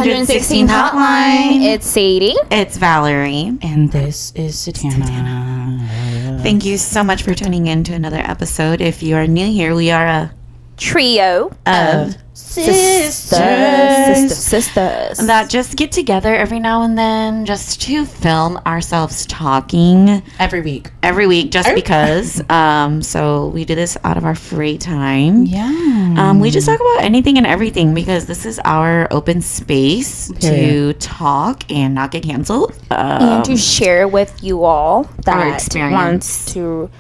116 Hotline. It's Sadie. It's Valerie. And this is Satana. Thank you so much for tuning in to another episode. If you are new here, we are a trio of sisters that just get together every now and then just to film ourselves talking Every week just because so we do this out of our free time. We just talk about anything and everything because this is our open space to talk and not get canceled and to share with you all that our experience. Wants to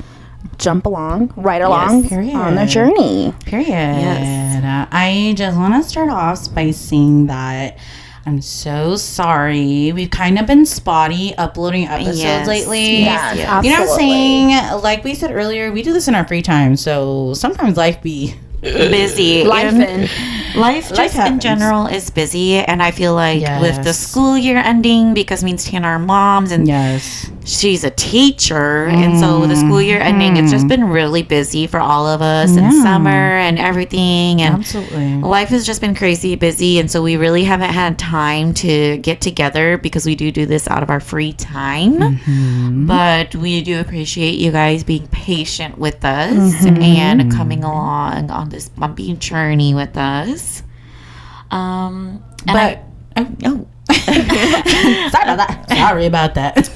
jump along right along on the journey. Yes. I just want to start off by saying that I'm so sorry. We've kind of been spotty uploading episodes lately. Yes, you know what I'm saying? Like we said earlier, we do this in our free time, so sometimes life be busy. Life just in happens. general is busy, and I feel like with the school year ending, because me and Tana are moms, and she's a teacher, and so with the school year ending, it's just been really busy for all of us in summer and everything, and life has just been crazy busy, and so we really haven't had time to get together because we do this out of our free time. But we do appreciate you guys being patient with us and coming along on this bumpy journey with us. Sorry about that.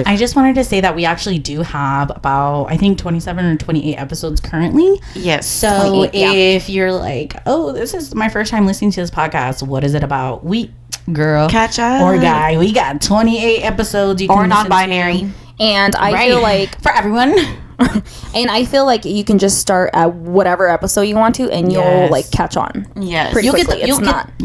I just wanted to say that we actually do have about, I think, 27 or 28 episodes currently. Yes. So if you're like, oh, this is my first time listening to this podcast, what is it about? Girl, catch up, or guy, we got 28 episodes. You can or non-binary, and I feel like for everyone. And I feel like you can just start at whatever episode you want to, and you'll like catch on. Yes, pretty quickly. You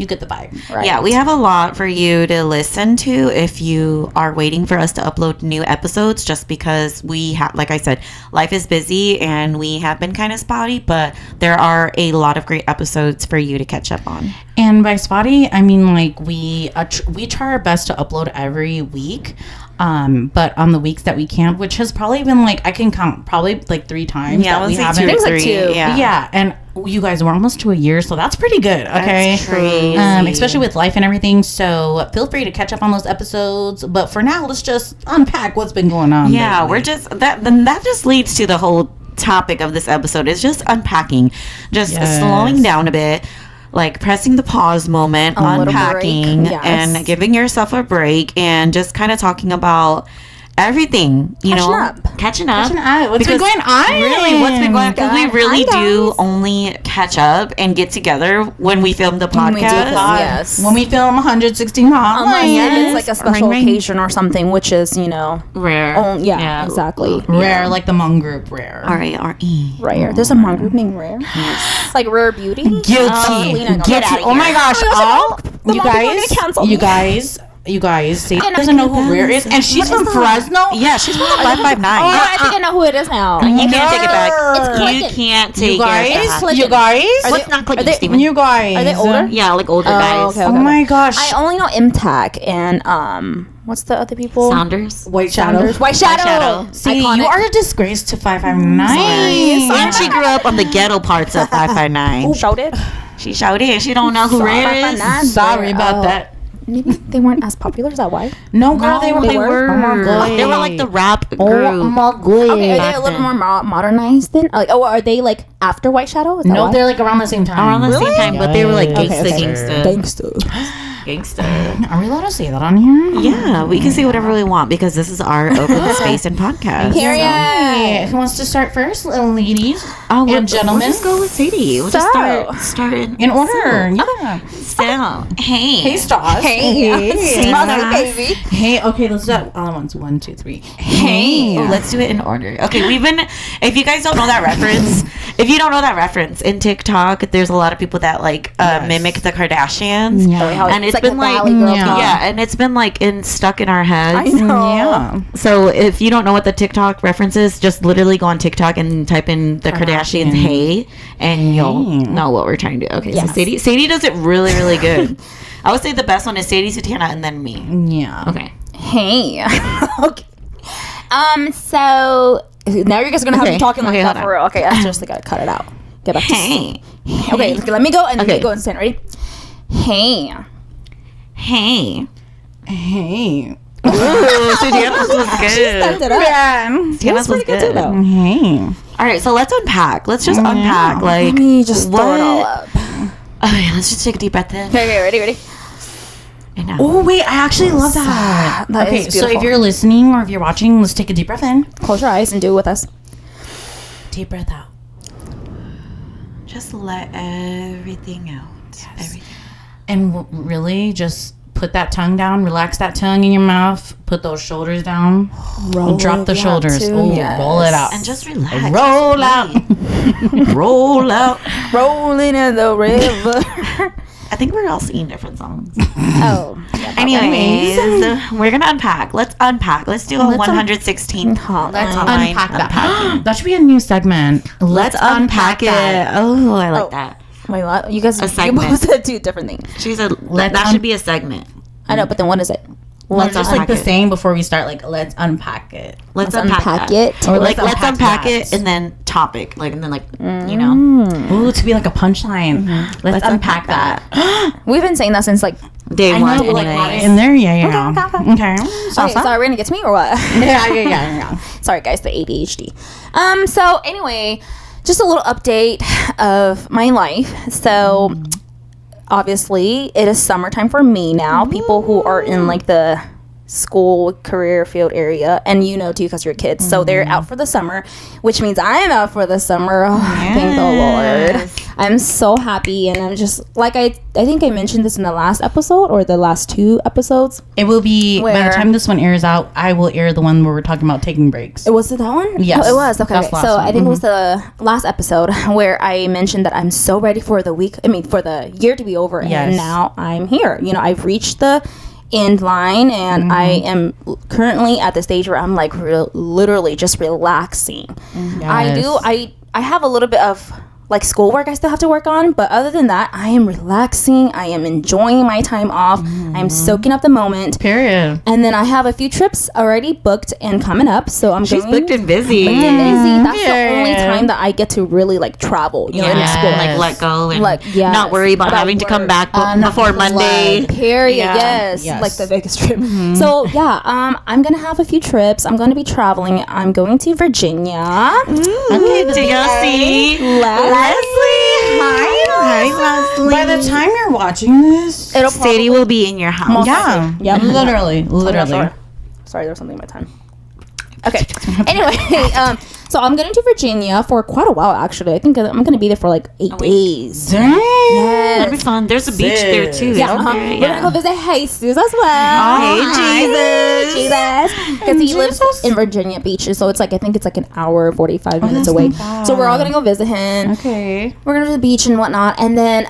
get the vibe. Right. Yeah, we have a lot for you to listen to if you are waiting for us to upload new episodes. Just because we have, like I said, life is busy and we have been kind of spotty, but there are a lot of great episodes for you to catch up on. And by spotty, I mean like we try our best to upload every week. But on the weeks that we can't, which has probably been like, I can count probably like 3 times. Yeah, that we haven't. Things like 2. Yeah. And you guys were almost to a year, so that's pretty good. Okay. That's crazy. Especially with life and everything. So feel free to catch up on those episodes. But for now, let's just unpack what's been going on. Yeah, lately. we're just that just leads to the whole topic of this episode is just unpacking, just slowing down a bit. Like pressing the pause moment, unpacking, and giving yourself a break, and just kind of talking about everything, catching up. What's been going on? Really, what's been going on? Because we really do only catch up and get together when we film the podcast. When we film 116 Hotline. Unless it's like a special occasion or something, which is, rare. Exactly. Rare, like the Hmong group, rare. R-A-R-E. Rare. There's a Hmong group named Rare. Yes. Like Rare Beauty. Guilty. Get out of here. Oh my gosh. You guys, Sadie doesn't know who Rare is, and she's from Fresno. Yeah, she's from the 559. I think I know who it is now. You can't take it back. It's You can't take it back. You guys, what's not clicking, Steven? You guys, are they older? Yeah, like older guys. Okay. Oh my gosh. I only know Unpack and what's the other people? Saunders. White Shadow. See, Iconic. you are a disgrace to 559. And she grew up on the ghetto parts of 559. Shouted. She shouted. She don't know who Rare is. Sorry about that. Maybe they weren't as popular. Is that why? No, girl, they were. Oh my God. They were like the rap group. Oh my God. Okay, are they a little more modernized then? Like, are they like after White Shadow? Is that No, why? they're like around the same time. Around the same time, but they were like gangsta. Are we allowed to say that on here? Yeah, we can say whatever we want because this is our open space and podcast. Period. Who wants to start first, ladies And gentlemen? We'll just go with Sadie. We'll just start in order. So, hey, Stas. Hey, baby. Hey, okay, let's do that all at once. 1, 2, 3. Hey. Let's do it in order. Okay, if you guys don't know that reference, in TikTok, there's a lot of people that mimic the Kardashians. Yeah. And it's been like, and it's been like stuck in our heads. I know. Yeah. So if you don't know what the TikTok reference is, just literally go on TikTok and type in the Kardashians, hey, and you'll know what we're trying to do. Okay, so Sadie does it really, really good. I would say the best one is Sadie, Satana, and then me. Yeah. Okay. Hey. Okay. So now you're just gonna have me talking like that for real. Okay, I just gotta cut it out. Get back. Hey. Okay, let me go and let me go and stand. Ready? Hey. Hey. Ooh, so Tiana's was good. Tiana's was good. Hey. All right, so let's unpack. Let's just unpack. Like, let me just throw it all up. Okay, let's just take a deep breath in. Okay, ready? Oh, wait, I actually love that. Okay, so if you're listening or if you're watching, let's take a deep breath in. Close your eyes and do it with us. Deep breath out. Just let everything out. Yes. Everything. And really just put that tongue down. Relax that tongue in your mouth. Put those shoulders down. Drop the shoulders. Oh, roll it out. And just relax. Roll out. Roll out. Rolling in the river. I think we're all singing different songs. Oh. Yeah, anyways, we're going to unpack. Let's unpack. Let's do a 116th hotline. Let's unpack that. That should be a new segment. Let's unpack it. Oh, I like that. Wait, what? You guys both said two different things. She said that should be a segment. I know, but then what is it? Let's just like the same before we start. Like, let's unpack it. Let's unpack it. Or like, let's unpack it and then topic. Like, and then like, you know. Ooh, to be like a punchline. Mm-hmm. Let's unpack that. We've been saying that since like day one. Know, like, in there, yeah. Okay. So are we gonna get to me or what? Yeah. Sorry, guys, the ADHD. So anyway, just a little update of my life. So obviously, it is summertime for me now. People who are in like the school career field area, and you know too because you're kids, so they're out for the summer, which means I'm out for the summer. Thank the Lord. I'm so happy, and I'm just like I think I mentioned this in the last episode or the last two episodes. It will be by the time this one airs out, I will air the one where we're talking about taking breaks. Was it that one? Yes. Oh, it was. Okay. So I think it was the last episode where I mentioned that I'm so ready for the year to be over, and now I'm here. You know, I've reached the end line, and I am currently at the stage where I'm like literally just relaxing. I have a little bit of like schoolwork I still have to work on, but other than that, I am relaxing. I am enjoying my time off. I'm soaking up the moment. Period. And then I have a few trips already booked and coming up, so She's booked and busy. That's the only time that I get to really like travel, you know, and explore. Like let go and like not worry about having to come back before Monday. Period. Yes. Like the Vegas trip. So I'm gonna have a few trips. I'm gonna be traveling. I'm going to Virginia. Okay, to go see Leslie. Hi, Leslie. By the time you're watching this, Sadie will be in your house. Yeah. Literally. Sorry, there was something in my time. Okay. Anyway, so I'm going to Virginia for quite a while, actually. I think I'm going to be there for like 8 days. Dang. Yes. That'd be fun. There's a beach there, too. Yeah, we're going to go visit Jesus as well. Hey, Jesus. Because he lives in Virginia Beach, so it's like, I think it's like an hour, 45 minutes away. So we're all going to go visit him. Okay. We're going to the beach and whatnot. And then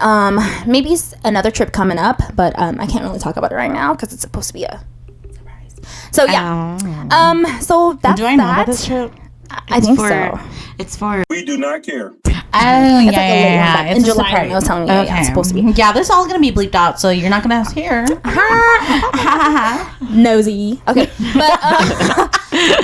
maybe another trip coming up, but I can't really talk about it right now because it's supposed to be a surprise. So so that's Do I know about this trip? I think so. It's for. We do not care. Oh, yeah. It's in July. I was telling you. Okay. Yeah, it's supposed to be. Yeah, this is all going to be bleeped out, so you're not going to hear. Nosy. Okay.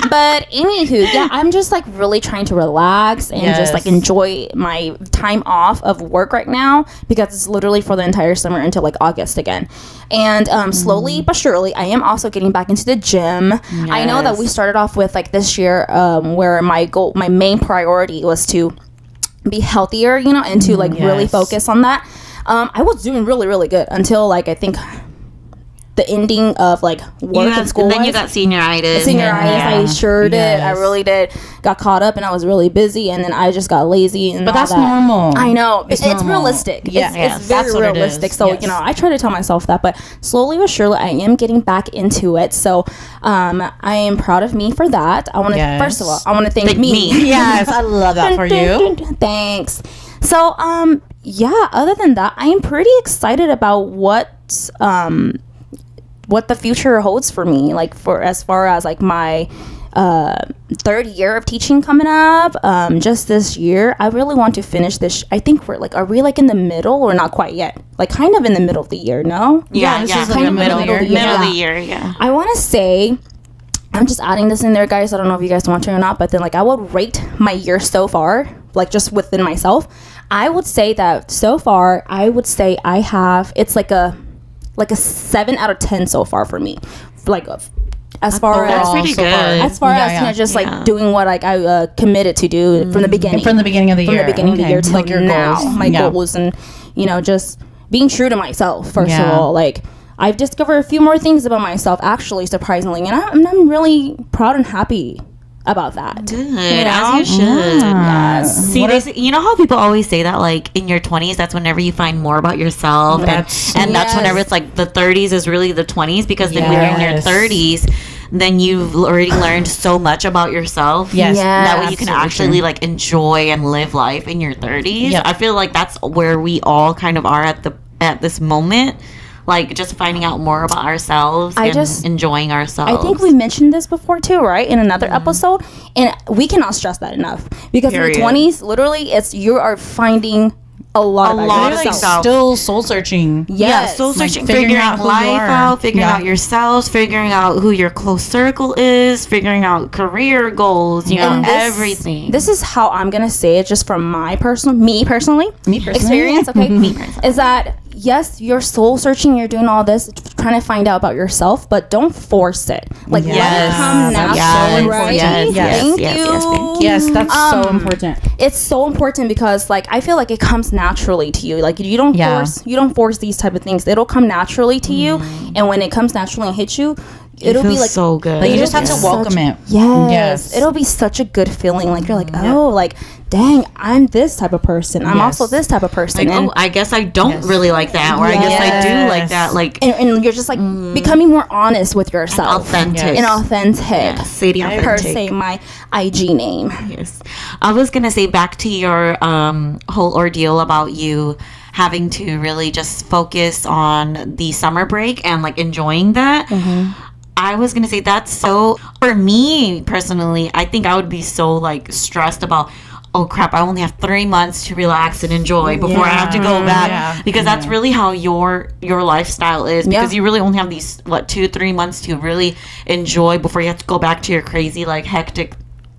But anywho, I'm just like really trying to relax and just like enjoy my time off of work right now because it's literally for the entire summer until like August again. And slowly but surely, I am also getting back into the gym. Yes. I know that we started off with like this year where my main priority was to be healthier, you know, and to like really focus on that. I was doing really, really good until like I think the ending of like work and school. And then you got senioritis. I sure did. I really did. Got caught up and I was really busy, and then I just got lazy. And but that's normal. I know. It's realistic. It's very realistic. So you know, I try to tell myself that, but slowly but surely, I am getting back into it. So I am proud of me for that. I want to first of all, I want to thank me. Yes, I love that for you. Thanks. So other than that, I am pretty excited about what the future holds for me, like for as far as like my third year of teaching coming up. Just this year, I really want to finish this. I think are we like in the middle or not quite yet? Like kind of in the middle of the year, no? Yeah, this is kind of middle of the year. I want to say, I'm just adding this in there, guys. I don't know if you guys want to or not, but then like I would rate my year so far, like just within myself. I would say that so far, I would say it's like a like a 7 out of 10 so far for me. Like as far that's as pretty good. as far as you know, just like doing what like I committed to do from the beginning. From the beginning of the year. From the beginning of the year to like your now, goals. my goals, and you know, just being true to myself. First of all, like I've discovered a few more things about myself, actually, surprisingly, and I'm really proud and happy about that. Good, as you should. Yes. See, you know how people always say that, like, in your 20s, that's whenever you find more about yourself, and that's whenever it's like the 30s is really the 20s, because then when you're in your 30s, then you've already learned so much about yourself. Yes. That way you can actually like enjoy and live life in your 30s. Yep. I feel like that's where we all kind of are at this moment. Like, just finding out more about ourselves and enjoying ourselves. I think we mentioned this before too, right? In another episode. And we cannot stress that enough. Because in the 20s, literally, you are finding a lot of yourself. Still soul searching. Yes. Yeah, soul searching, like figuring out life out, figuring out yourselves, figuring out who your close circle is, figuring out career goals, you know, everything. This is how I'm going to say it, just from my me personally experience, okay? Me personally. Is that, yes, you're soul searching, you're doing all this, trying to find out about yourself, but don't force it. Like, let it come naturally, right? Thank you. Yes, that's so important. It's so important because, like, I feel like it comes naturally to you. Like, you don't force these type of things. It'll come naturally to you, and when it comes naturally and hits you, it'll be like so good. Like, you just have to welcome it. Yes, it'll be such a good feeling. Like, you're like, oh, like, dang, I'm this type of person. I'm also this type of person. Like, and I guess I don't really like that, or I guess I do like that. Like, and you're just like becoming more honest with yourself, authentic, and authentic. Yes. Sadie authentic. Per se, my IG name. Yes, I was gonna say back to your whole ordeal about you having to really just focus on the summer break and like enjoying that. I was gonna say that's so, for me personally, I think I would be so like stressed about, oh crap, I only have 3 months to relax and enjoy before I have to go back, because that's really how your lifestyle is, because you really only have these 2-3 months to really enjoy before you have to go back to your crazy, like, hectic,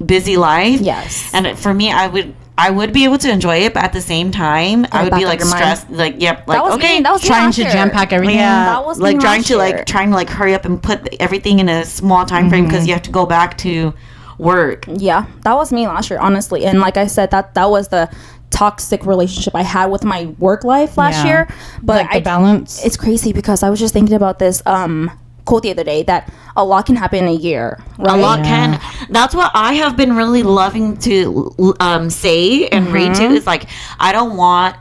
busy life. Yes. And for me, I would be able to enjoy it, but at the same time, I would be like stressed, like, like, okay, that was trying to jam pack everything. That was like trying to hurry up and put everything in a small time frame, because you have to go back to work. Yeah, that was me last year, honestly. And like I said, that was the toxic relationship I had with my work life last year. But like the balance. It's crazy, because I was just thinking about this quote the other day, that a lot can happen in a year, right? A lot can. That's what I have been really loving to say and read to, is like, I don't want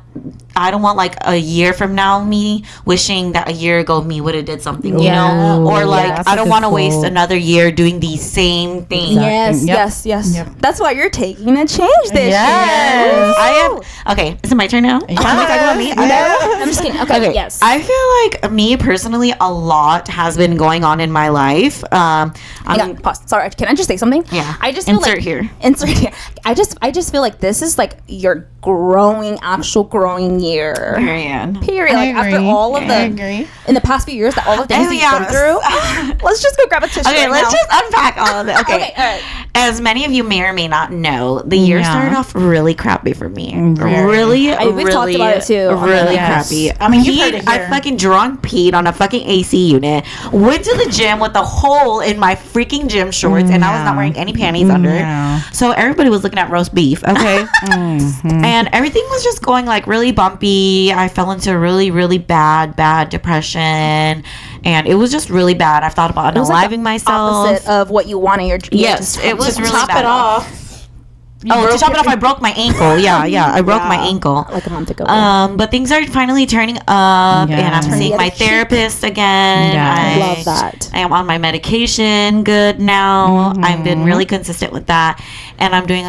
like a year from now me wishing that a year ago me would have did something, you know, or like I don't want to waste another year doing the same thing. Yes. Yep. That's why you're taking a change this year. I am. Okay, is it my turn now? Can we talk about me? I'm just kidding. Okay, yes. I feel like me personally, a lot has been going on in my life. Pause. Sorry, can I just say something? Yeah. I just feel Insert here. I just feel like this is like your actual growing year. Period. Like, after all of in the past few years, that all the things you've been through. Let's just go grab a tissue. Okay, let's just unpack all of it. Okay. All right. As many of you may or may not know, the year started off really crappy for me. We've talked about it too. Really crappy. I mean, you've heard it here. I fucking drunk peed on a fucking AC unit. Went to the gym with a hole in my freaking gym shorts, and I was not wearing any panties under it. So everybody was looking at roast beef. Okay. And everything was just going like really bumpy. I fell into a really, really bad depression, and it was just really bad. I thought about unaliving myself. Opposite of what you want in your dream. Yes, it was really top bad. It off. To top it off, I broke my ankle. Yeah, I broke my ankle like a month ago. But things are finally turning up, and I'm seeing my therapist again. I love that. I am on my medication good now. I've been really consistent with that, and I'm doing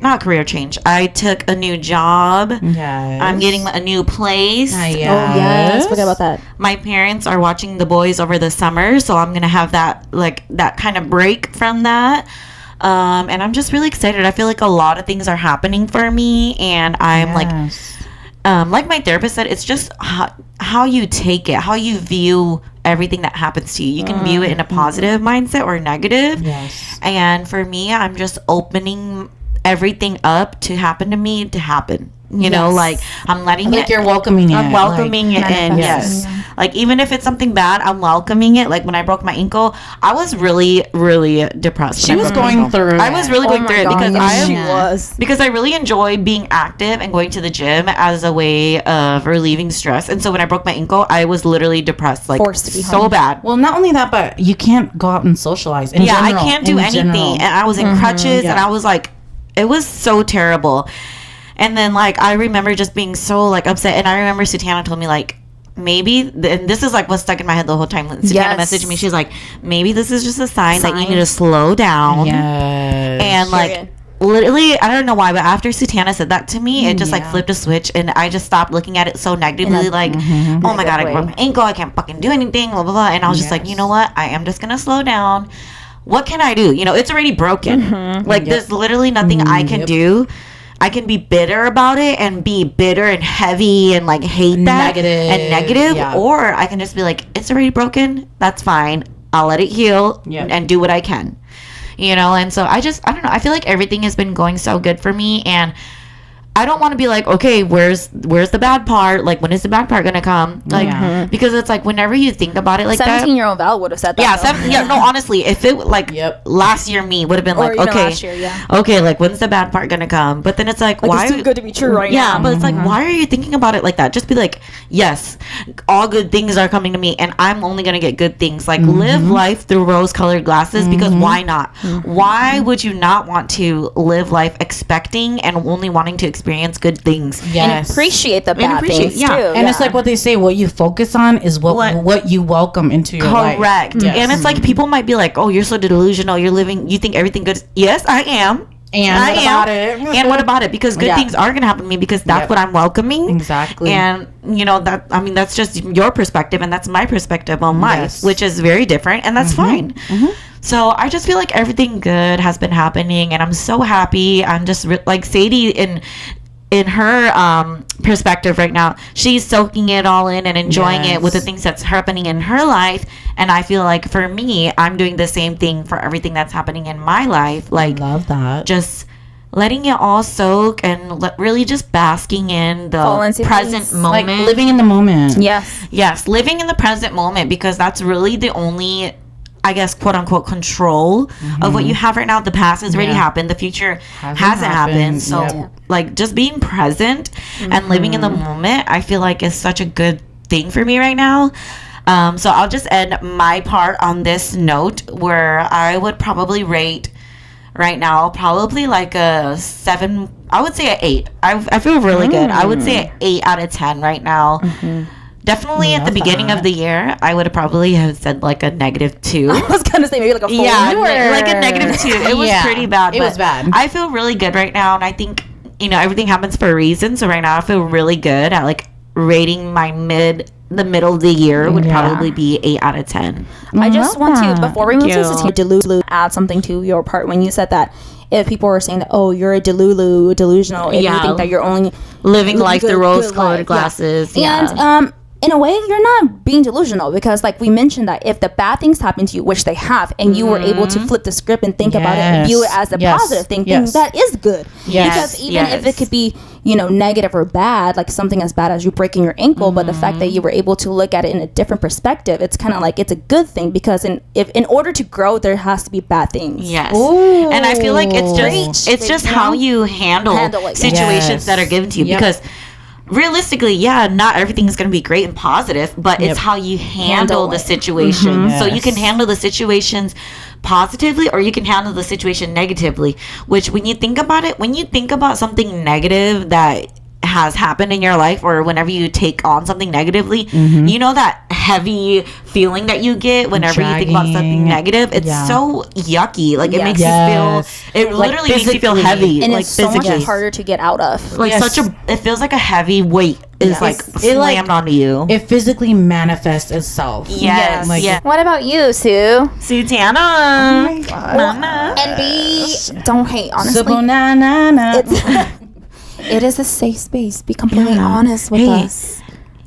not career change. I took a new job. Yes. I'm getting a new place. Oh yes, forget about that. My parents are watching the boys over the summer, so I'm gonna have that kind of break from that. And I'm just really excited. I feel like a lot of things are happening for me, and I'm like my therapist said, it's just how you take it, how you view everything that happens to you. You can view it in a positive mindset or negative. Yes. And for me, I'm just opening everything up to happen to me to happen. You know, like I'm letting like you're welcoming it. I'm welcoming it in. Yes. Like even if it's something bad, I'm welcoming it. Like when I broke my ankle, I was really, really depressed. She was going through. I was really going through it because because I really enjoy being active and going to the gym as a way of relieving stress. And so when I broke my ankle, I was literally depressed, like forced to be so bad. Well, not only that, but you can't go out and socialize. In general, I can't do anything. And I was in crutches, and I was like, it was so terrible. And then like I remember just being so like upset. And I remember Sutana told me like, maybe, and this is like what's stuck in my head the whole time. When Sutana messaged me, she's like, maybe this is just a sign that you need to slow down. Yes. And like literally, I don't know why, but after Sutana said that to me, it just like flipped a switch, and I just stopped looking at it so negatively. Like, oh my god, I broke my ankle, I can't fucking do anything, blah blah blah. And I was just like, you know what? I am just gonna slow down. What can I do? You know, it's already broken. Like, there's literally nothing I can do. I can be bitter about it and be bitter and heavy and like hate that negative, or I can just be like, it's already broken. That's fine. I'll let it heal and do what I can, you know. And so I don't know. I feel like everything has been going so good for me, and I don't want to be like, okay, where's the bad part? Like, when is the bad part gonna come? Like, because it's like whenever you think about it like 17-year-old Val would have said that. Yeah, no, honestly, if it like last year me would have been like, okay, last year, okay, like when's the bad part gonna come? But then it's like why? It's too good to be true right now. Yeah, but it's like, why are you thinking about it like that? Just be like, yes, all good things are coming to me, and I'm only gonna get good things. Like, live life through rose-colored glasses, because why not? Why would you not want to live life expecting and only wanting to experience good things? And appreciate the bad things too. And it's like what they say, what you focus on is what you welcome into your life. Correct. And it's like people might be like, oh, you're so delusional, you think everything good. Yes, I am. And what about it? Because good things are gonna happen to me, because that's what I'm welcoming. Exactly. And you know, that, I mean, that's just your perspective, and that's my perspective on life, which is very different, and that's fine. So I just feel like everything good has been happening, and I'm so happy. I'm just like Sadie in her perspective right now, she's soaking it all in and enjoying it with the things that's happening in her life. And I feel like for me, I'm doing the same thing for everything that's happening in my life. Like, I love that. Just letting it all soak and really just basking in the present moment. Like living in the moment. Yes, living in the present moment, because that's really the only, I guess, quote unquote, control of what you have right now. The past has already happened. The future hasn't happened. So like just being present and living in the moment, I feel like is such a good thing for me right now. So I'll just end my part on this note, where I would probably rate right now probably like a 7. I would say an 8. I feel really good. I would say an 8 out of 10 right now. Definitely at the beginning of the year, I would have probably have said like a -2. I was gonna say maybe like a 4. Yeah, like a -2. It was pretty bad. It was bad. I feel really good right now, and I think, you know, everything happens for a reason. So right now I feel really good at like rating the middle of the year would probably be 8 out of 10. I just want to, before we move to delusional, add something to your part when you said that. If people were saying that, oh, you're a delusional, if you think that you're only living life through rose-colored glasses. And in a way, you're not being delusional, because like we mentioned, that if the bad things happen to you, which they have, and you were able to flip the script and think about it and view it as a positive thing, then that is good. Because even if it could be, you know, negative or bad, like something as bad as you breaking your ankle, but the fact that you were able to look at it in a different perspective, it's kind of like it's a good thing, because in order to grow, there has to be bad things. Ooh. And I feel like it's just how you handle situations that are given to you, because realistically, not everything is going to be great and positive, but it's how you handle the situation. So you can handle the situations positively, or you can handle the situation negatively, which when you think about something negative that has happened in your life, or whenever you take on something negatively, you know that heavy feeling that you get whenever you think about something negative. It's so yucky. Like it makes you feel, it like literally makes you feel heavy, and like it's so much harder to get out of. Like it feels like a heavy weight is like slammed onto you. It physically manifests itself. What about you, Sue? Sutana. Oh my God. And don't hate, honestly. It is a safe space. Be completely honest with us.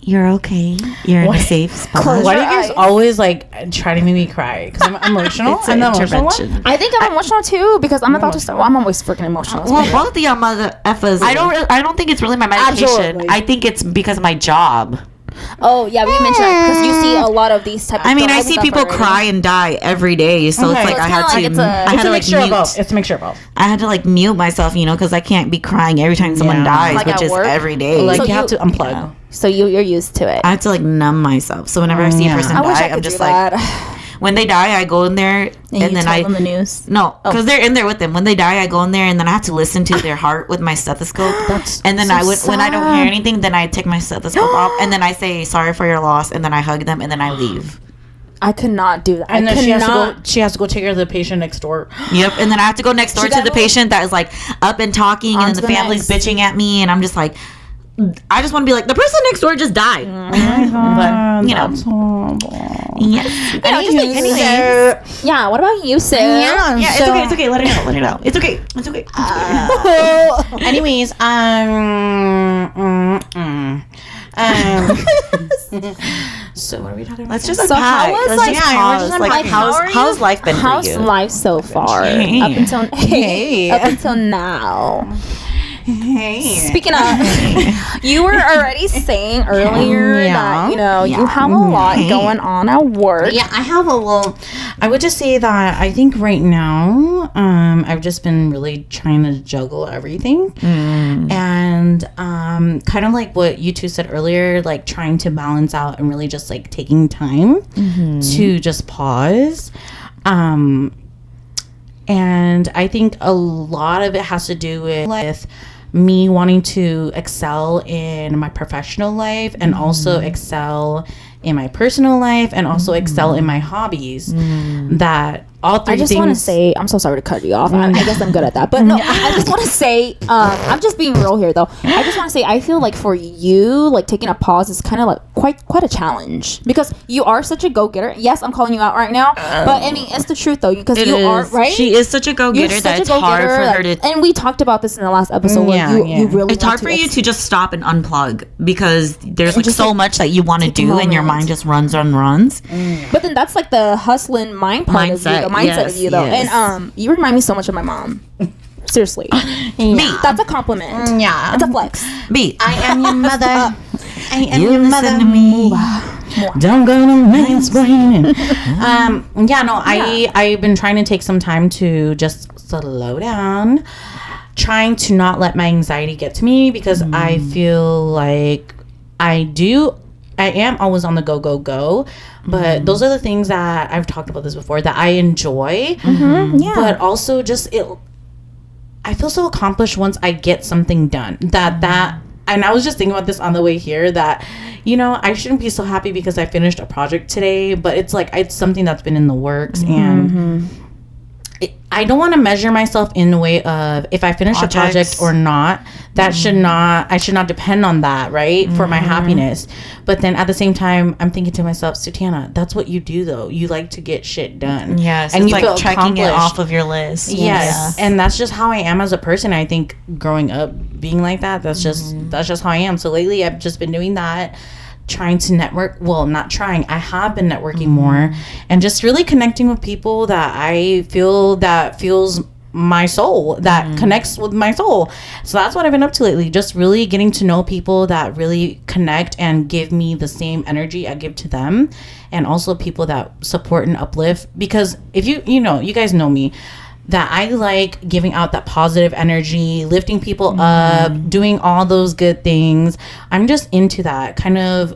You're okay. You're in a safe spot. Why do you guys always like try to make me cry? Because I'm emotional. It's an intervention. I think I'm emotional too because I'm about to start. Well, I'm always freaking emotional. Well, both of y'all mother effers. I don't think it's really my medication. Absolutely. I think it's because of my job. Oh yeah, we mentioned that because you see a lot of these type of. I mean, I see people cry and die every day, so it's like So I had to. it's I had to like mute. It's a mixture of both. I had to like mute myself, because I can't be crying every time someone dies, Like which at is work? every day. Like So you have to unplug. Yeah. So you're used to it. I have to like numb myself. So whenever I see a person I wish die, I could I'm just do like, that. when they die, I go in there and you then tell them the news. No, because they're in there with them. When they die, I go in there and then I have to listen to their heart with my stethoscope. And then when I don't hear anything, then I take my stethoscope off and then I say sorry for your loss and then I hug them and then I leave. I could not do that. And then she has to go take care of the patient next door. Yep, and then I have to go next door to the patient that is like up and talking, and then the family's bitching at me, and I'm just like, I just want to be like, the person next door just died. But That's horrible. yes. Yeah. What about you, Sue? Yeah, It's okay. Let it out. It's okay. Anyways, so what are we talking about? Let's just So unpack. how was Let's like, just pause. Like, how's life been for How's you? life so far up until up until now? Hey. Speaking of, you were already saying earlier that you have a lot going on at work. Yeah, I have a little. I would just say that I think right now, I've just been really trying to juggle everything, and kind of like what you two said earlier, like trying to balance out and really just like taking time to just pause. And I think a lot of it has to do with me wanting to excel in my professional life and also excel in my personal life and also excel in my hobbies. That all three I just want to say, I'm so sorry to cut you off. I guess I'm good at that. But no, I just want to say, I'm just being real here though. I just want to say, I feel like for you, like taking a pause is kind of like quite a challenge because you are such a go-getter. Yes, I'm calling you out right now, but I mean, it's the truth though, because you are, right? She is such a go-getter that it's hard for her to. And we talked about this in the last episode where you really It's hard for you to just stop and unplug because there's like so much that you want to do and your mind just runs. But then that's like the hustling mindset of you though. Yes. And you remind me so much of my mom. Seriously. Me. That's a compliment. Yeah. It's a flex. Me. I am your mother. I am You your listen mother. to me. Don't go to mansplaining. I've been trying to take some time to just slow down, trying to not let my anxiety get to me because I feel like I am always on the go, but those are the things that I've talked about this before that I enjoy. But also just I feel so accomplished once I get something done. And I was just thinking about this on the way here that, I shouldn't be so happy because I finished a project today, but it's like, it's something that's been in the works and I don't want to measure myself in the way of if I finish a project or not. That I should not depend on that, right? For my happiness. But then at the same time, I'm thinking to myself, Sutiana, that's what you do though. You like to get shit done. Yes. And it's you like feel checking it accomplished. off of your list. Yes. And that's just how I am as a person. I think growing up being like that, that's just how I am. So lately I've just been doing that. Trying to network, not trying, I have been networking more and just really connecting with people that I feel that feels my soul, that connects with my soul. So that's what I've been up to lately, just really getting to know people that really connect and give me the same energy I give to them, and also people that support and uplift, because if you guys know me, that I like giving out that positive energy, lifting people up, doing all those good things. I'm just into that, kind of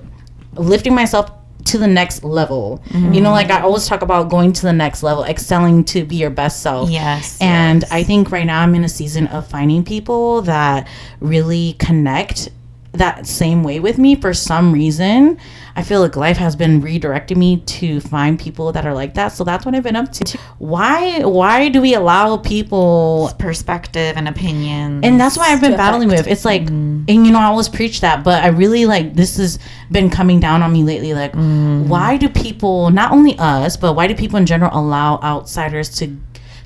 lifting myself to the next level. Like I always talk about going to the next level, excelling to be your best self. And I think right now I'm in a season of finding people that really connect that same way with me. For some reason, I feel like life has been redirecting me to find people that are like that. So that's what I've been up to. Why do we allow people's perspective and opinions? And that's why I've been battling with. It's like, and I always preach that, but I really this has been coming down on me lately. Like, why do people, not only us, but why do people in general allow outsiders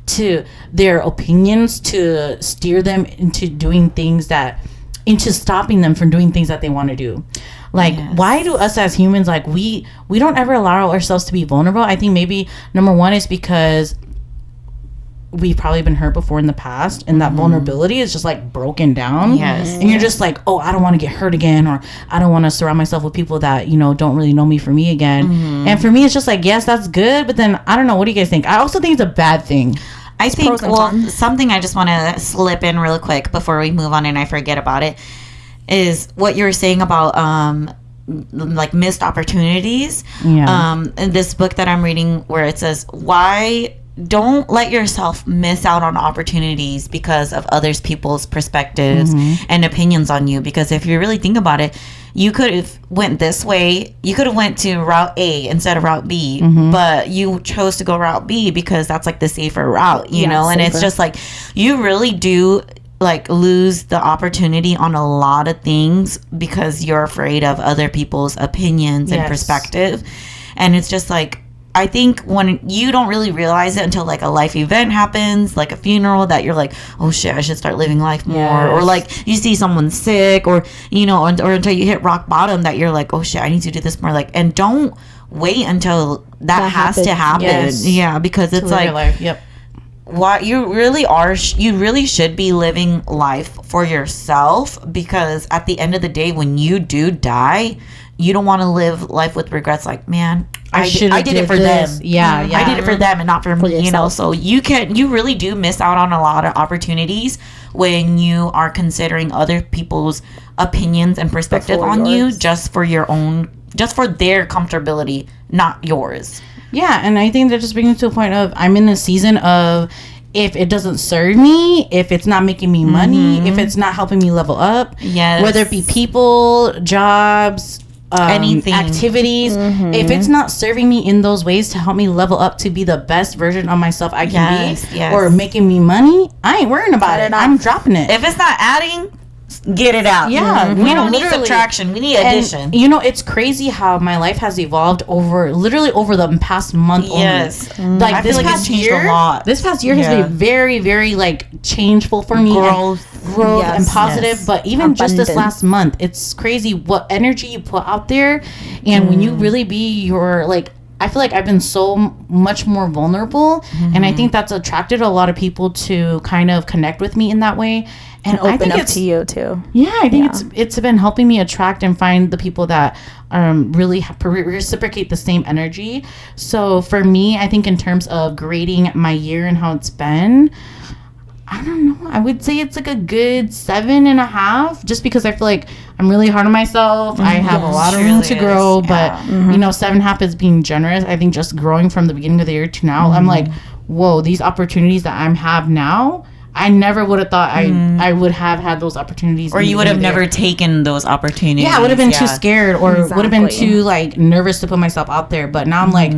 to their opinions to steer them into doing things that into stopping them from doing things that they want to do. Like, why do us as humans, like, we don't ever allow ourselves to be vulnerable? I think maybe number one is because we've probably been hurt before in the past, and that vulnerability is just like broken down. Yes. And you're just like, oh, I don't want to get hurt again, or I don't want to surround myself with people that, you know, don't really know me for me again. And for me, it's just like, yes, that's good, but then I don't know, what do you guys think? I also think it's a bad thing. I think, well, something I just want to slip in real quick before we move on and I forget about it is what you were saying about like missed opportunities. In this book that I'm reading, where it says, why don't let yourself miss out on opportunities because of others people's perspectives and opinions on you. Because if you really think about it, you could have went this way. You could have went to route A instead of route B, but you chose to go route B because that's like the safer route, you know? And it's just like, you really do like lose the opportunity on a lot of things because you're afraid of other people's opinions and perspective. And it's just like, I think when you don't really realize it until like a life event happens, like a funeral, that you're like, oh shit, I should start living life more. Or like you see someone sick, or, you know, or until you hit rock bottom, that you're like, oh shit, I need to do this more. Like, and don't wait until that has to happen. Yeah, because it's like, life. What you really are, you really should be living life for yourself, because at the end of the day, when you do die, you don't want to live life with regrets. Like, man, I did it for them. I did it for them and not for me. You know, so you really do miss out on a lot of opportunities when you are considering other people's opinions and perspective on you just for your own, just for their comfortability, not yours. Yeah, and I think that just brings me to a point of, I'm in a season of, if it doesn't serve me, if it's not making me money, if it's not helping me level up, whether it be people, jobs, anything, activities, if it's not serving me in those ways to help me level up to be the best version of myself I can be, or making me money, I ain't worrying about it. I'm dropping it. If it's not adding, get it out. We don't need subtraction, we need addition. And, you know, it's crazy how my life has evolved over the past month only. Like, I this feel like past it's year, a lot. This past year has been very, very like changeful for me. Growth and positive. But even just this last month, it's crazy what energy you put out there, and when you really be your, like, I feel like I've been so much more vulnerable, and I think that's attracted a lot of people to kind of connect with me in that way. And open I think up to you too. Yeah, I think it's been helping me attract and find the people that really reciprocate the same energy. So for me, I think in terms of grading my year and how it's been, I don't know, I would say it's like a good 7.5, just because I feel like I'm really hard on myself. I have a lot of room to grow, but you know, 7.5 is being generous. I think just growing from the beginning of the year to now, I'm like, whoa, these opportunities that I have now, I never would have thought I would have had those opportunities. Or you would have never taken those opportunities. Yeah, I would have been too scared, or would have been too like nervous to put myself out there. But now I'm like,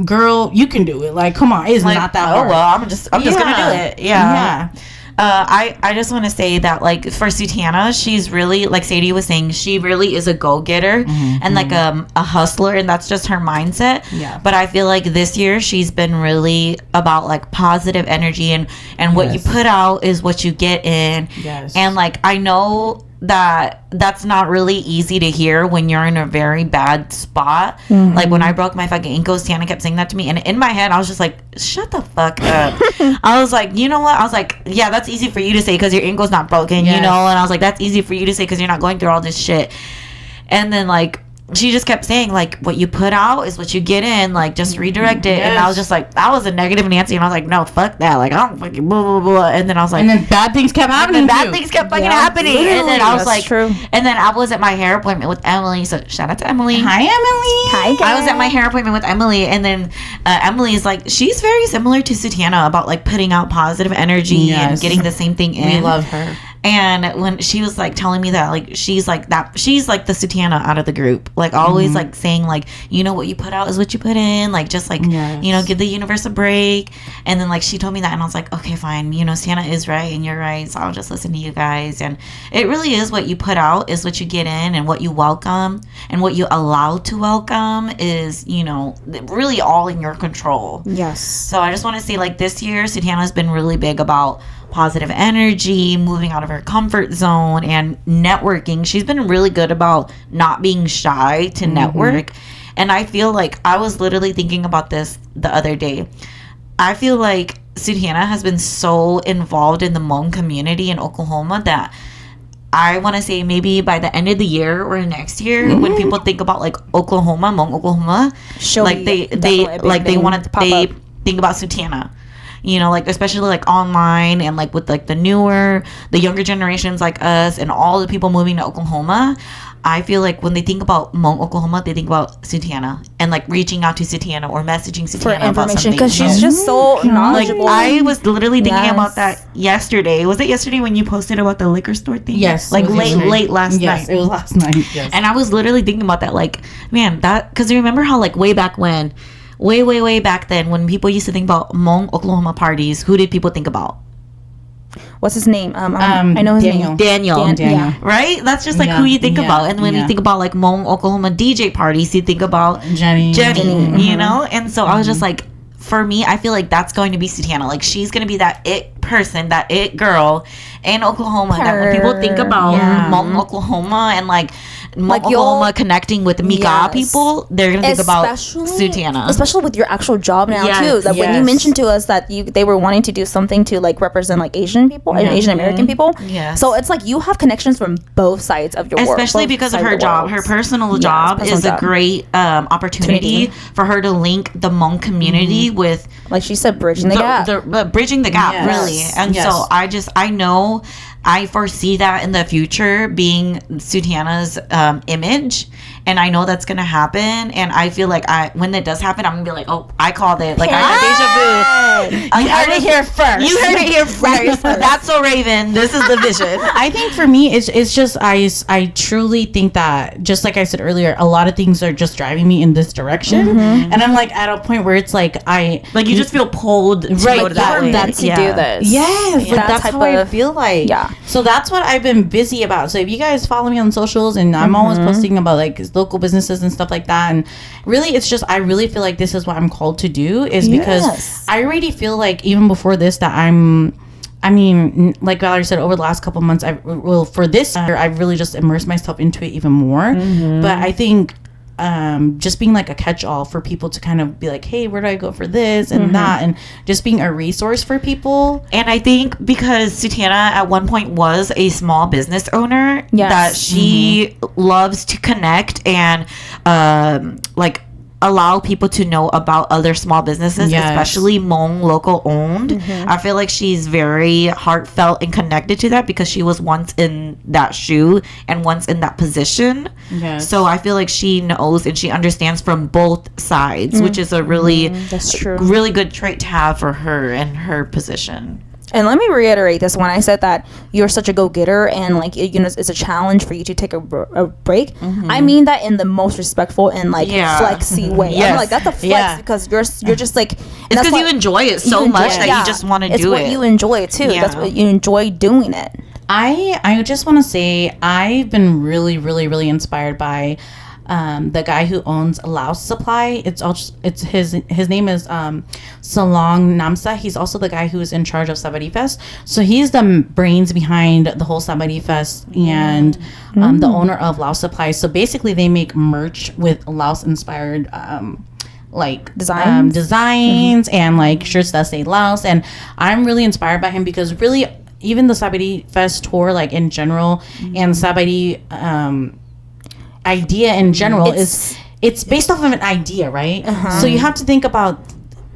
girl, you can do it. Like, come on, it's like, not that hard. Oh well, I'm just gonna do it. Yeah. I just want to say that, like, for Sutana, she's really, like Sadie was saying, she really is a go-getter and like a hustler, and that's just her mindset. But I feel like this year she's been really about like positive energy, and what you put out is what you get in. And like, I know that's not really easy to hear when you're in a very bad spot. Like, when I broke my fucking ankles, Tiana kept saying that to me, and in my head I was just like, shut the fuck up. I was like, you know what, I was like, yeah, that's easy for you to say because your ankle's not broken, you know. And I was like, that's easy for you to say because you're not going through all this shit. And then like, she just kept saying, like, what you put out is what you get in, like, just redirect it. And I was just like, that was a negative Nancy, and I was like, no, fuck that, like, I don't fucking blah blah blah. And then I was like, and then bad things kept happening, and bad things kept fucking happening. And then I was like, true. And then I was at my hair appointment with Emily, so shout out to Emily. Hi, Emily. Hi, guys. I was at my hair appointment with Emily, and then Emily is like, she's very similar to Sutana about like putting out positive energy and getting the same thing in. We love her. And when she was like telling me that, like, she's like the Sutana out of the group, like always like saying, like, you know, what you put out is what you put in, like, just like, you know, give the universe a break. And then like, she told me that, and I was like, okay, fine, you know, Sutana is right and you're right, so I'll just listen to you guys. And it really is what you put out is what you get in, and what you welcome and what you allow to welcome is, you know, really all in your control. Yes. So I just want to say, like, this year Sutana has been really big about positive energy, moving out of her comfort zone, and networking. She's been really good about not being shy to network. And I feel like I was literally thinking about this the other day. I feel like Sutiana has been so involved in the Hmong community in Oklahoma that I want to say maybe by the end of the year or next year, when people think about like Oklahoma, Hmong Oklahoma, like they think about Sutiana. You know, like especially like online and like with like the younger generations like us and all the people moving to Oklahoma. I feel like when they think about Hmong Oklahoma, they think about Sutiana and like reaching out to Sutiana or messaging Sutiana about something. Because she's just so knowledgeable. Like I was literally thinking about that yesterday. Was it yesterday when you posted about the liquor store thing? Yes. Like late last night. Yes, it was last night. Yes. And I was literally thinking about that. Like, man, because you remember how like way back when, way back then, when people used to think about Hmong Oklahoma parties, who did people think about? What's his name? I know his name. Daniel. Yeah. Right? That's just like who you think about. And when you think about like Hmong Oklahoma DJ parties, you think about Jenny, you know? And so I was just like, for me, I feel like that's going to be Sutiana. Like she's going to be that it person, that it girl in Oklahoma. That when people think about Hmong Oklahoma and like Oklahoma connecting with Miga people, they're gonna think about Sutiana, especially with your actual job now too. That when you mentioned to us that they were wanting to do something to like represent like Asian people and Asian American people. So it's like you have connections from both sides of your world, especially because of her job. Her personal job is a great opportunity for her to link the Hmong community with, like she said, bridging the gap. Bridging the gap, really. And so I know. I foresee that in the future being Sutiana's image, and I know that's gonna happen. And I feel like when it does happen, I'm gonna be like, oh, I called it. Like I had deja vu. You heard it here first. You heard it here first. That's so Raven. This is the vision. I think for me, it's just I truly think that, just like I said earlier, a lot of things are just driving me in this direction, and I'm like at a point where it's like you just feel pulled to go to that way. Meant to do this. Yes, like that's how I feel like. Yeah. So that's what I've been busy about. So if you guys follow me on socials, and I'm always posting about like local businesses and stuff like that, and really it's just I really feel like this is what I'm called to do, is because I already feel like even before this that I mean, like Valerie said, over the last couple of months, for this year, I've really just immersed myself into it even more. But I think just being like a catch-all for people to kind of be like, hey, where do I go for this and that, and just being a resource for people. And I think because Sutiana at one point was a small business owner, that she loves to connect and like allow people to know about other small businesses, especially Hmong local owned. I feel like she's very heartfelt and connected to that because she was once in that shoe and once in that position. So I feel like she knows and she understands from both sides, which is a really really good trait to have for her and her position. And let me reiterate this: when I said that you're such a go-getter and like it's a challenge for you to take a break, I mean that in the most respectful and like flexy way. I'm like, that's a flex because you're just like, it's because you enjoy it so much that you just want to do it. It's what you enjoy too. That's what you enjoy doing it. I just want to say I've been really, really, really inspired by the guy who owns Laos Supply. It's his name is Salong Namsa. He's also the guy who is in charge of Sabari Fest. So he's the brains behind the whole Sabari Fest and the owner of Laos Supply. So basically they make merch with Laos inspired like designs and like shirts that say Laos. And I'm really inspired by him because really even the Sabari Fest tour, like in general, and Sabari idea in general it's based off of an idea, right? So you have to think about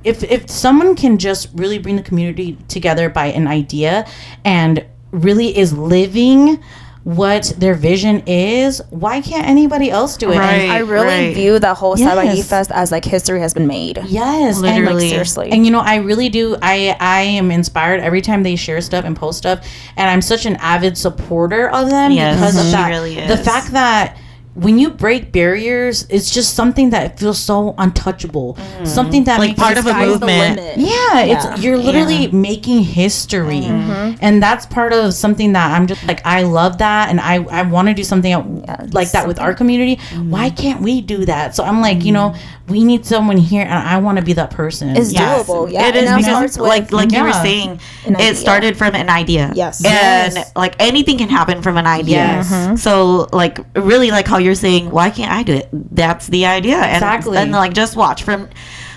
if someone can just really bring the community together by an idea and really is living what their vision is, why can't anybody else do it? Right, I really view that whole Sabari Fest as like history has been made. Yes, literally, and, like, seriously. And I really do. I am inspired every time they share stuff and post stuff, and I'm such an avid supporter of them because of that. Really is. The fact that when you break barriers, it's just something that feels so untouchable. Something that like part of a movement. It's you're literally making history, and that's part of something that I'm just like, I love that, and I want to do something like that with our community. Why can't we do that? So I'm like, you know, we need someone here, and I want to be that person. It's doable. Yeah, it is, because like you were saying, it started from an idea. And like anything can happen from an idea. So like really, like how you're saying, why can't I do it? That's the idea. And like just watch from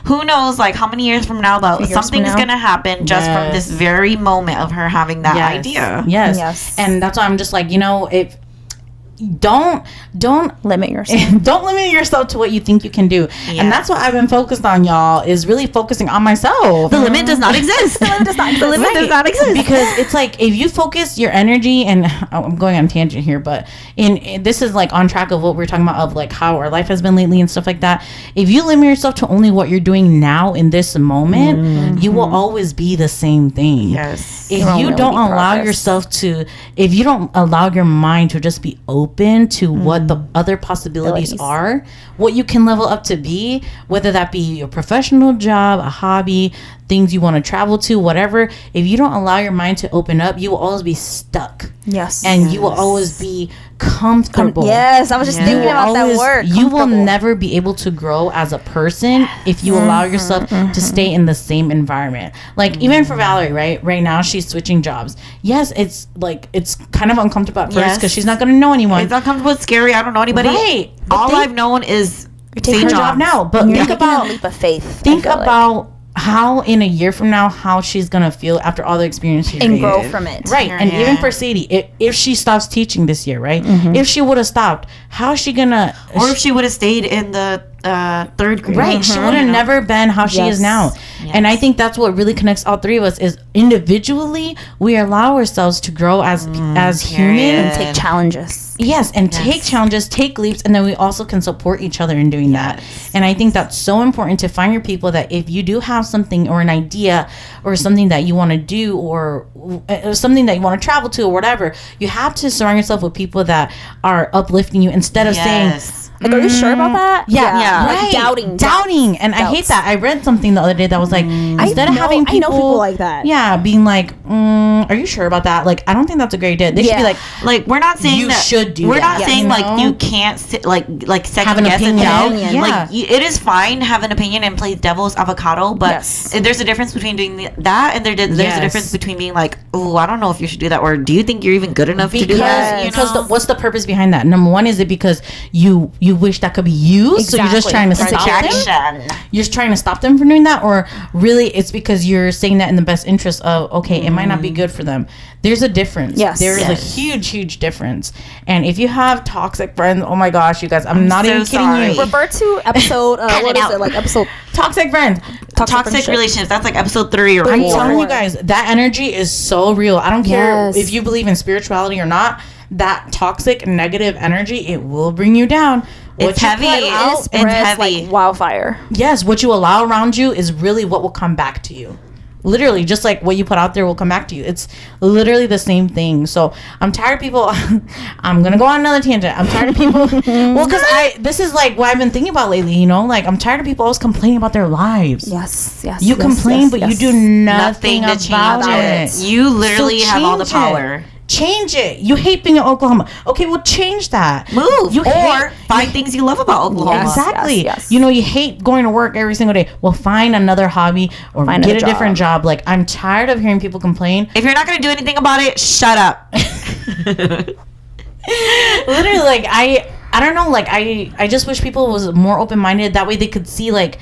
who knows like how many years from now though something's gonna happen just from this very moment of her having that idea. And that's why I'm just like, you know, if don't limit yourself. Don't limit yourself to what you think you can do. And that's what I've been focused on, y'all, is really focusing on myself. The limit does not exist. The limit does not exist. Because it's like, if you focus your energy, and I'm going on a tangent here, but in this is like on track of what we're talking about, of like how our life has been lately and stuff like that. If you limit yourself to only what you're doing now in this moment, you will always be the same thing. If you don't allow yourself to, if you don't allow your mind to just be open to what the other possibilities are, what you can level up to be, whether that be your professional job, a hobby, things you want to travel to, whatever. If you don't allow your mind to open up, you will always be stuck. And you will always be comfortable. I was just thinking about that word. You will never be able to grow as a person if you allow yourself to stay in the same environment. Like even for Valerie, right now she's switching jobs. Yes, it's like, it's kind of uncomfortable at first because she's not going to know anyone. It's uncomfortable, it's scary. I don't know anybody. All I've known is take her job now. But think about a leap of faith. Think about how in a year from now, how she's gonna feel after all the experience she's and grow from it, right? And even for Sadie, if she stops teaching this year, right? If she would have stopped, how is she gonna? Or if she would have stayed in the third grade, right? She would have never been how she is now. And I think that's what really connects all three of us, is individually we allow ourselves to grow as humans and take challenges. Take challenges, take leaps, and then we also can support each other in doing that. And I think that's so important, to find your people that if you do have something or an idea or something that you want to do, or something that you want to travel to or whatever, you have to surround yourself with people that are uplifting you instead of saying, like, are you sure about that? Like doubting. And I hate that. I read something the other day that was like, instead of having people, I know people like that, being like, are you sure about that? Like, I don't think that's a great idea. They should be like, we're not saying you that should do we're that. not saying like you can't like second guess and doubt. Like it is fine to have an opinion and play devil's avocado, but there's a difference between doing that and there's a difference between being like, oh, I don't know if you should do that, or do you think you're even good enough to do that? Because what's the purpose behind that? Number one, is it because you wish that could be used, so you're just trying to stop them? You're just trying to stop them from doing that, or really it's because you're saying that in the best interest of, okay, it might not be good for them. There's a difference. There's a huge difference. And if you have toxic friends, oh my gosh, you guys, I'm not even kidding you. Refer to episode what is it, like episode toxic friends, toxic relationships. That's like episode 3 or 4. I'm telling you guys, that energy is so real. I don't care if you believe in spirituality or not. That toxic negative energy, it will bring you down. It's heavy. It spreads like wildfire. Yes, what you allow around you is really what will come back to you. Literally, just like what you put out there will come back to you. It's literally the same thing. So I'm tired of people. I'm gonna go on another tangent. I'm tired of people. Well, because this is like what I've been thinking about lately. You know, like I'm tired of people always complaining about their lives. You complain, but you do nothing about it. You literally have all the power. Change it. You hate being in Oklahoma. Okay, well, change that. Move. Find things you love about Oklahoma. Exactly. You know, you hate going to work every single day. Well, find another hobby or get a different job. Like, I'm tired of hearing people complain. If you're not going to do anything about it, shut up. Literally, like, I don't know. Like, I just wish people was more open-minded. That way they could see, like,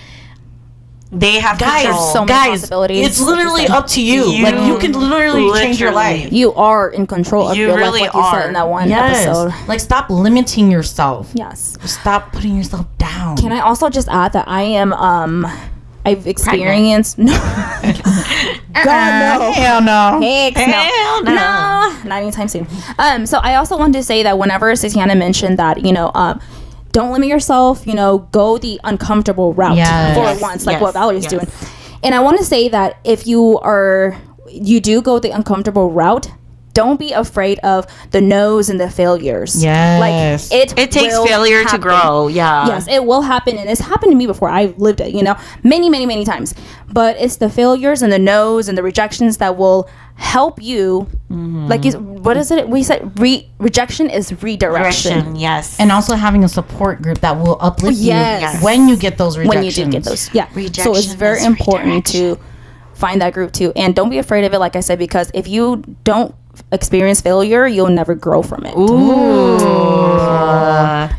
they have control. So many possibilities. It's literally up to you. Like, you can literally change your life. You are in control of your life, like you said in that one episode. Like, stop limiting yourself. Yes. Stop putting yourself down. Can I also just add that I am I've experienced God, no. Hell no. Heck no. No. Not anytime soon. So I also wanted to say that whenever Satiana mentioned that, you know, don't limit yourself, you know, go the uncomfortable route for once, like what Valerie's doing. And I want to say that if you do go the uncomfortable route, don't be afraid of the no's and the failures. Yes. Like it takes failure to grow. Yeah. Yes, it will happen, and it's happened to me before. I've lived it, many times. But it's the failures and the no's and the rejections that will help you. Like, what is it? We said rejection is redirection. Yes. And also having a support group that will uplift you when you get those rejections. When you do get those, so it's very important to find that group too, and don't be afraid of it. Like I said, because if you don't experience failure, you'll never grow from it.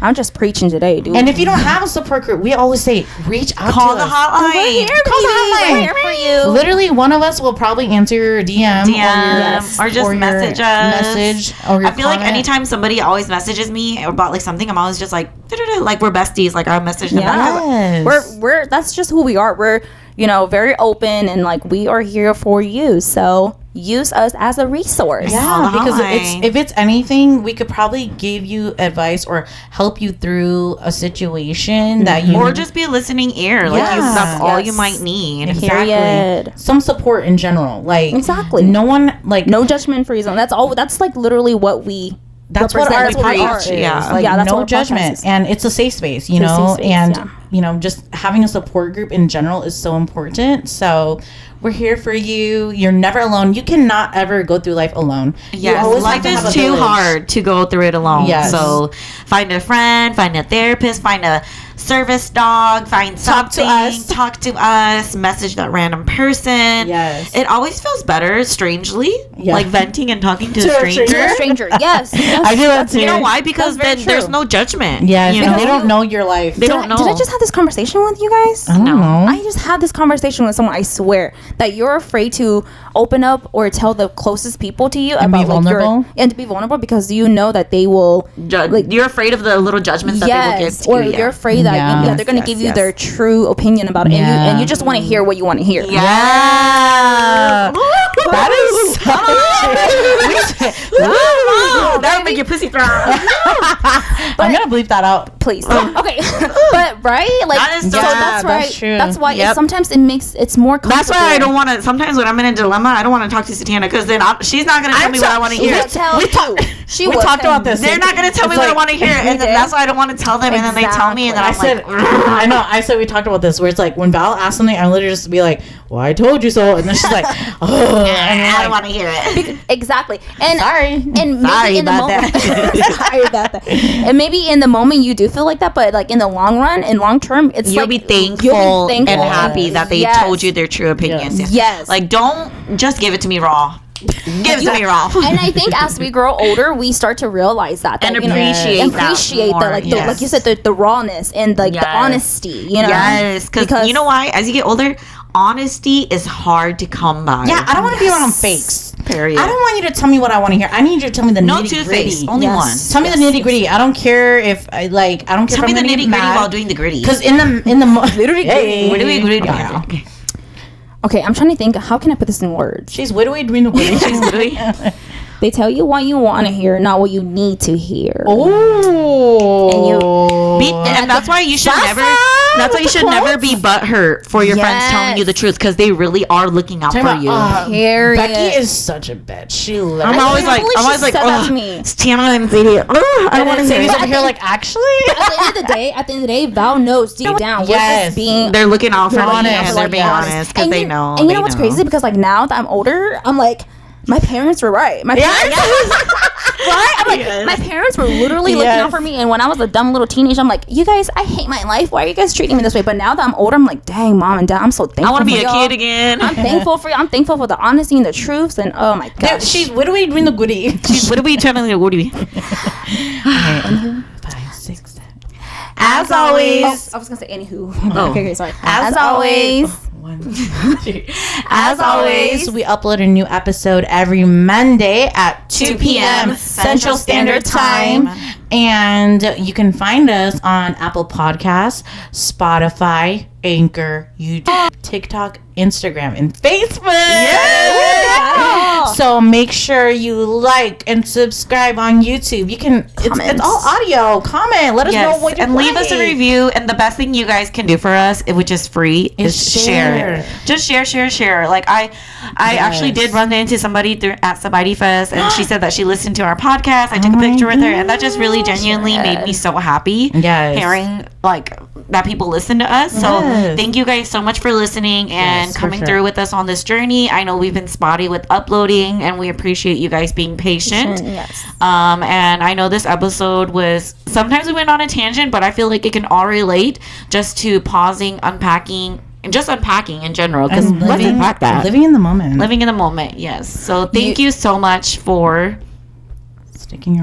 I'm just preaching today, dude. And if you don't have a support group, we always say reach out call to the us. hotline. Call We're here for you. Literally, one of us will probably answer your DM or just message us. Or I feel like anytime somebody always messages me about like something, I'm always just like we're besties. Like I'll message them. Yes. We're that's just who we are. We're very open, and like we are here for you. So use us as a resource. Yeah, because if it's anything, we could probably give you advice or help you through a situation that you... Or just be a listening ear. Like that's all you might need. Exactly. Some support in general. Like... Exactly. No one... Like... No judgment free zone. That's all. That's like literally what we... That's what our preach is. Like, that's no judgment. And it's a safe space, just having a support group in general is so important. So we're here for you. You're never alone. You cannot ever go through life alone. Yes, life is too hard to go through it alone. Yes. So find a friend, find a therapist, find a service dog, find something, talk to us, message that random person. Yes. It always feels better, strangely, like venting and talking to a stranger. Yes. I do that too. You know why? Because then there's no judgment. Yes, and they don't know your life. They don't know. Did I just have this conversation with you guys? I don't know. I just had this conversation with someone, I swear, that you're afraid to open up or tell the closest people to you and about be vulnerable. and to be vulnerable because you know that they will you're afraid of the little judgments that they will give to you. Or you're afraid that they're going to give you their true opinion about it, and you just want to hear what you want to hear. Yeah. That is that would make your pussy throb. I'm gonna bleep that out, please. Okay, but right, like that is so that's right. That's true. That's why sometimes it's more comfortable. That's why I don't want to. Sometimes when I'm in a dilemma, I don't want to talk to Satiana because then she's not gonna tell me what I want to hear. We talked about this. They're not gonna tell me what I want to hear, and then that's why I don't want to tell them, and then they tell me, and then I said we talked about this where it's like when Val asks something, I literally just be like, well, I told you so, and then she's like, oh, I don't want to hear it. Exactly. And sorry. And maybe in the moment, sorry about that. And maybe in the moment you do feel like that, but like in the long run, in long term, it's you'll be thankful and happy that they told you their true opinions. Yes. Like don't just give it to me raw. Give it to me raw. And I think as we grow older, we start to realize that and appreciate that, like you said, the rawness and like the honesty. Yes, because you know why? As you get older, honesty is hard to come by. Yeah, I don't want to be around fakes. Period. I don't want you to tell me what I want to hear. I need you to tell me the nitty gritty. Only one. Tell me the nitty gritty. I don't care if I don't care. Tell me the nitty gritty while doing the gritty. Because in the literally. Okay, I'm trying to think. How can I put this in words? She's widowy doing the gritty. She's literally. They tell you what you want to hear, not what you need to hear. Oh. And that's why you should never. That's why you should never be butthurt for your friends telling you the truth because they really are looking out for you. Becky is such a bitch. I'm always like, oh, Tana and Sadie. I want to say over here. Like, actually, at the end of the day, Val knows deep down. Yes, they're looking out for me and they're being honest because they know. And you know what's crazy? Because like now that I'm older, I'm like, my parents were right. My parents, right? I'm like, my parents were literally looking out for me. And when I was a dumb little teenager, I'm like, you guys, I hate my life. Why are you guys treating me this way? But now that I'm older, I'm like, dang, mom and dad, I'm so thankful. I want to be a kid again. I'm thankful for you. I'm thankful for the honesty and the truths. And oh my gosh, she's widowy doing the goodie. She's widowy telling the goodie. 5, 6, 7. As always, I was gonna say anywho. Okay, sorry. As always. As always, we upload a new episode every Monday at 2 p.m. Central Standard Time. And you can find us on Apple Podcasts, Spotify, Anchor, YouTube, TikTok, Instagram, and Facebook. Yeah. So make sure you like and subscribe on YouTube. You can, it's all audio. Comment. Let us know what you leave us a review. And the best thing you guys can do for us, which is free, is share it. Just share. Like I actually did run into somebody at Sabaidi Fest, and she said that she listened to our podcast. I took a picture with her, and that just really genuinely made me so happy. Hearing like that people listen to us. So thank you guys so much for listening and coming through with us on this journey. I know we've been spotty with uploading, and we appreciate you guys being patient. And I know this episode was, sometimes we went on a tangent, but I feel like it can all relate just to pausing, unpacking, and just unpacking in general, because let's unpack that. Living in the moment. Yes. So thank you so much for sticking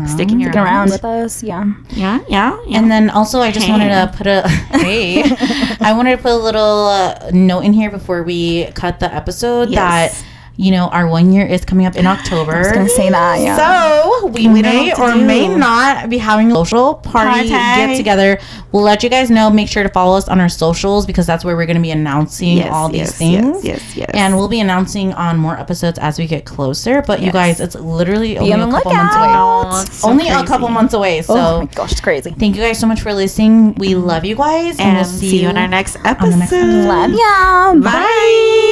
around with us. Yeah. And then also I just wanted to put I wanted to put a little note in here before we cut the episode that our 1 year is coming up in October. I was gonna say that, So we may or may not be having a social party get together. We'll let you guys know. Make sure to follow us on our socials, because that's where we're going to be announcing all these things. Yes. And we'll be announcing on more episodes as we get closer. But you guys, it's literally only a couple months away. Only a couple months away. So oh my gosh, it's crazy. Thank you guys so much for listening. We love you guys, and we'll see you in our next episode. Love ya. Bye.